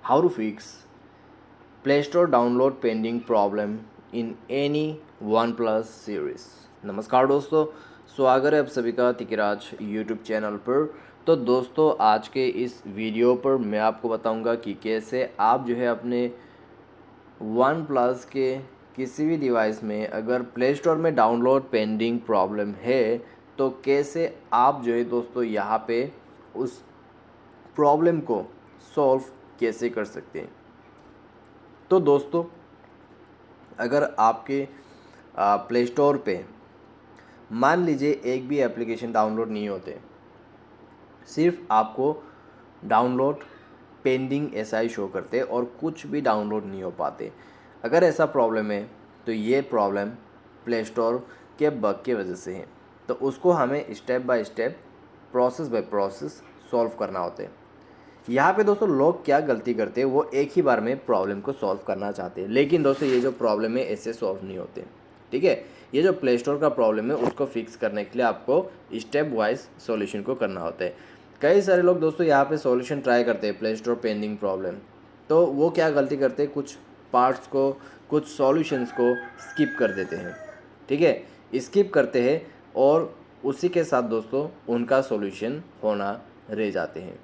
how to fix Play Store download pending problem in any OnePlus series। नमस्कार दोस्तों, स्वागत है आप सभी का तिकिराज यूट्यूब चैनल पर। तो दोस्तों, आज के इस वीडियो पर मैं आपको बताऊंगा कि कैसे आप जो है अपने OnePlus के किसी भी डिवाइस में अगर प्ले स्टोर में डाउनलोड पेंडिंग प्रॉब्लम है तो कैसे आप जो है दोस्तों यहाँ पे उस प्रॉब्लम को सॉल्व कैसे कर सकते हैं। तो दोस्तों, अगर आपके प्ले स्टोर पे मान लीजिए एक भी एप्लीकेशन डाउनलोड नहीं होते, सिर्फ आपको डाउनलोड पेंडिंग ऐसा ही शो करते और कुछ भी डाउनलोड नहीं हो पाते, अगर ऐसा प्रॉब्लम है तो ये प्रॉब्लम प्ले स्टोर के बग की वजह से है। तो उसको हमें step by step, process by process solve करना होता है। यहाँ पे दोस्तों लोग क्या गलती करते हैं, वो एक ही बार में प्रॉब्लम को सॉल्व करना चाहते हैं, लेकिन दोस्तों ये जो प्रॉब्लम है ऐसे सॉल्व नहीं होते। ठीक है, ये जो प्ले स्टोर का प्रॉब्लम है उसको फिक्स करने के लिए आपको स्टेप वाइज सॉल्यूशन को करना होता है। कई सारे लोग दोस्तों यहाँ पे सॉल्यूशन ट्राई करते हैं प्ले स्टोर पेंडिंग प्रॉब्लम, तो वो क्या गलती करते हैं, कुछ पार्ट्स को, कुछ सॉल्यूशंस को स्किप कर देते हैं। ठीक है, स्किप करते हैं और उसी के साथ दोस्तों उनका सॉल्यूशन होना रह जाते हैं।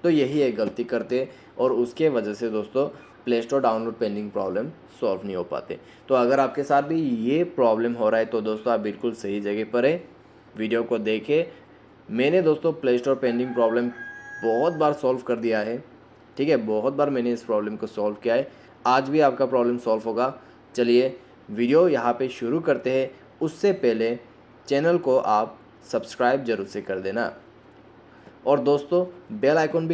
तो यही एक गलती करते और उसके वजह से दोस्तों play store download pending problem solve नहीं हो पाते। तो अगर आपके साथ भी ये प्रॉब्लम हो रहा है तो दोस्तों आप बिल्कुल सही जगह पर है, वीडियो को देखें। मैंने दोस्तों प्ले स्टोर पेंडिंग प्रॉब्लम बहुत बार सॉल्व कर दिया है। ठीक है, बहुत बार मैंने इस प्रॉब्लम को सॉल्व किया है, आज भी आपका प्रॉब्लम सॉल्व होगा। चलिए वीडियो यहाँ पे शुरू करते हैं। उससे पहले चैनल को आप सब्सक्राइब जरूर से कर देना और दोस्तों बेल आइकन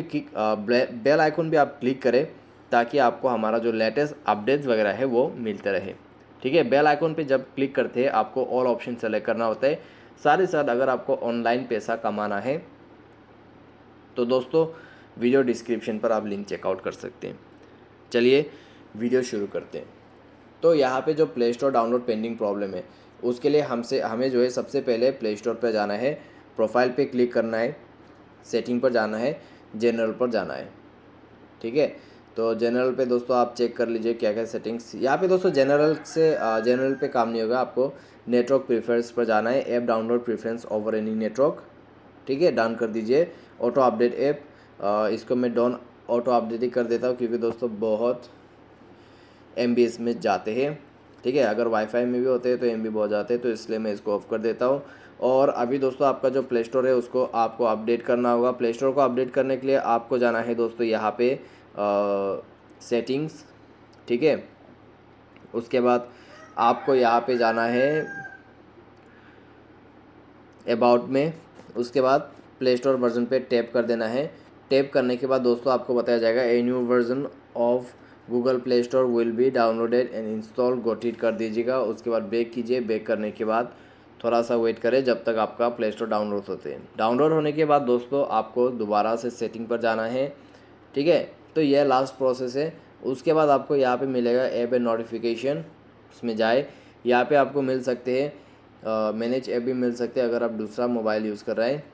भी आप क्लिक करें ताकि आपको हमारा जो लेटेस्ट अपडेट्स वगैरह है वो मिलते रहे। ठीक है, बेल आइकन पे जब क्लिक करते हैं आपको ऑल ऑप्शन सेलेक्ट करना होता है। साथ ही साथ अगर आपको ऑनलाइन पैसा कमाना है तो दोस्तों वीडियो डिस्क्रिप्शन पर आप लिंक चेकआउट कर सकते हैं। चलिए वीडियो शुरू करते हैं। तो यहाँ पे जो play store download pending problem है उसके लिए हमें जो है सबसे पहले प्ले स्टोर पर जाना है, प्रोफाइल पे क्लिक करना है, सेटिंग पर जाना है, जनरल पर जाना है। ठीक है, तो जनरल पे दोस्तों आप चेक कर लीजिए क्या क्या सेटिंग्स। यहाँ पे दोस्तों जनरल पे काम नहीं होगा, आपको नेटवर्क प्रेफरेंस पर जाना है, app download preference over any network. ठीक है, डन कर दीजिए। ऑटो अपडेट ऐप, इसको मैं डॉन ऑटो अपडेट ही कर देता हूँ क्योंकि दोस्तों बहुत MB में जाते हैं। ठीक है, अगर वाईफाई में भी होते हैं तो MB बहुत जाते हैं, तो इसलिए मैं इसको ऑफ कर देता हूँ। और अभी दोस्तों आपका जो प्ले स्टोर है उसको आपको अपडेट करना होगा। प्ले स्टोर को अपडेट करने के लिए आपको जाना है दोस्तों यहाँ पे सेटिंग्स। ठीक है, उसके बाद आपको यहाँ पे जाना है अबाउट में, उसके बाद प्ले स्टोर वर्जन पे टैप कर देना है। टैप करने के बाद दोस्तों आपको बताया जाएगा a new version of Google play store will be downloaded and install, got it कर दीजिएगा। उसके बाद बैक कीजिए। बैक करने के बाद थोड़ा सा वेट करें जब तक आपका प्ले स्टोर डाउनलोड होते हैं। डाउनलोड होने के बाद दोस्तों आपको दोबारा से सेटिंग पर जाना है। ठीक है, तो यह लास्ट प्रोसेस है। उसके बाद आपको यहाँ पे मिलेगा ऐप एंड नोटिफिकेशन, उसमें जाए। यहाँ पे आपको मिल सकते हैं मैनेज ऐप भी मिल सकते हैं। अगर आप दूसरा मोबाइल यूज़ कर रहे हैं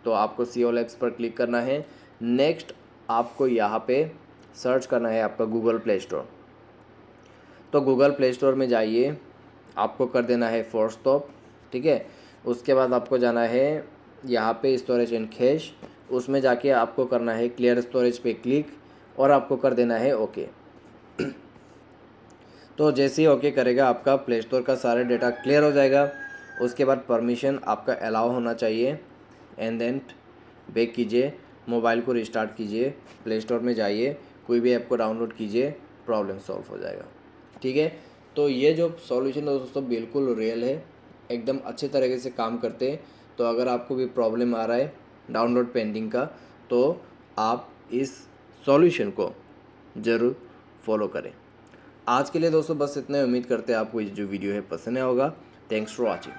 तो आपको COL ऐप्स पर क्लिक करना है। नेक्स्ट आपको यहाँ पे सर्च करना है आपका गूगल प्ले स्टोर। तो गूगल प्ले स्टोर में जाइए, आपको कर देना है फोर्स स्टॉप। ठीक है, उसके बाद आपको जाना है यहाँ पे स्टोरेज एंड कैश, उसमें जाके आपको करना है क्लियर स्टोरेज पे क्लिक और आपको कर देना है ओके। तो जैसे ही ओके करेगा आपका प्ले स्टोर का सारा डेटा क्लियर हो जाएगा। उसके बाद परमिशन आपका अलाउ होना चाहिए एंड देन बैक कीजिए, मोबाइल को रिस्टार्ट कीजिए, प्ले स्टोर में जाइए, कोई भी ऐप को डाउनलोड कीजिए, प्रॉब्लम सॉल्व हो जाएगा। ठीक है, तो ये जो सॉल्यूशन है दोस्तों बिल्कुल रियल है, एकदम अच्छे तरीके से काम करते हैं। तो अगर आपको भी प्रॉब्लम आ रहा है डाउनलोड पेंडिंग का तो आप इस सॉल्यूशन को ज़रूर फॉलो करें। आज के लिए दोस्तों बस इतना ही। उम्मीद करते हैं आपको ये जो वीडियो है पसंद आया होगा। Thanks for watching.